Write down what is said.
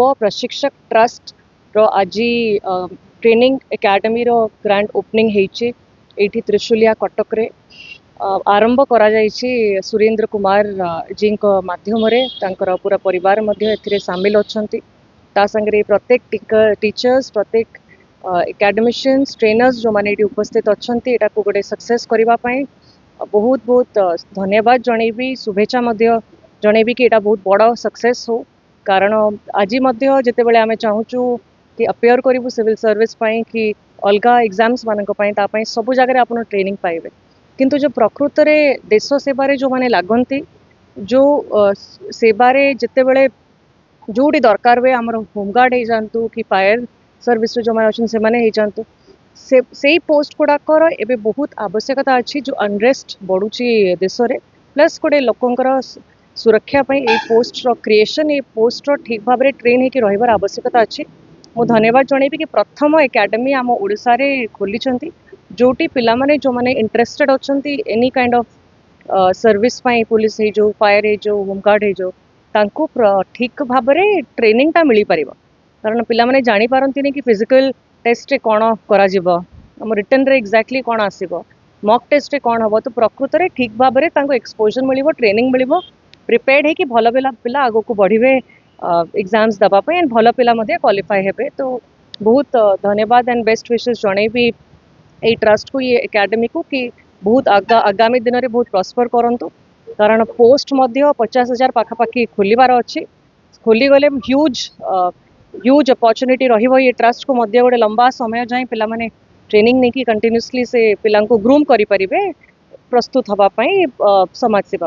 प्रशिक्षक ट्रस्ट रो आज training academy रो grand opening होती एठी त्रिशूलिया कटक रे आरंभ करा जायछि सुरेंद्र कुमार जी माध्यम रे तांकर पूरा परिवार मध्य एथिरे शामिल अछंती ता संगे प्रत्येक टीचर्स प्रत्येक एकेडमिशियंस ट्रेनर्स जो माने एठी उपस्थित अछंती एटा को गोटे सक्सेस करिवा पई बहुत बहुत धन्यवाद जणेबी शुभेच्छा मध्य जणेबी कि एटा बहुत बड़ सक्सेस हो कारण आज जिते बड़े आम चाहूँ कि अपेयर करूँ सिविल सर्विस पाई कि अलगा एग्जाम्स मानी सब जगह आप ट्रेनिंग पाइबे किंतु जो प्रकृत में देश सेवार जो मैंने लगती जो सेवार जिते बड़े जोटी दरकार हुए आम होमगार्ड हो जातु कि फायर सर्विस जो मैंने अच्छे से जातु से पोस्ट गुड़ाकर एवं बहुत आवश्यकता अच्छी जो अनरेस्ट बढ़ुची देश में प्लस गोटे लोकंर सुरक्षा ए पोस्ट क्रिएशन ए पोस्ट ठीक भाव में ट्रेन होकर रही आवश्यकता अच्छी मु धन्यवाद जनइबी कि प्रथम एकेडमी आम ओडिशा रे खोली जोटी पिला माने जो माने इंटरेस्टेड अछंती एनी काइंड ऑफ सर्विस पाई पुलिस हे जो फायर हे जो होमगार्ड हे जो तांको ठीक भाव में ट्रेनिंग टा मिली परिबा कारण पिला माने जानि पारंती कि फिजिकल टेस्ट रे कोन करा जिवो हम रिटन रे एग्जैक्टली कोन आसीबो मॉक टेस्ट रे कोन हबो तो प्रकृत रे ठीक भाव में तांको एक्सपोजर मिलिबो ट्रेनिंग मिलिबो प्रिपेयर्ड है कि भल पिला आगो को बढ़े एग्जाम्स दवाई एंड भल पिला क्वालिफाई हेबे तो बहुत धन्यवाद एंड बेस्ट विशेष जनइबी ये ट्रस्ट को ये एकेडमी को कि बहुत आगामी दिन में बहुत प्रस्पर करंतु कारण पोस्ट 50,000 पाखापाखि खोलिबार अच्छी खोली गले ह्यूज अपॉर्चुनिटी रहिबो ये ट्रस्ट को गोटे लंबा समय जाए पिला माने ट्रेनिंग नहीं कि कंटिन्यूअसली से पिला को ग्रूम करि परिबे प्रस्तुत हवा पई समाज सेवा।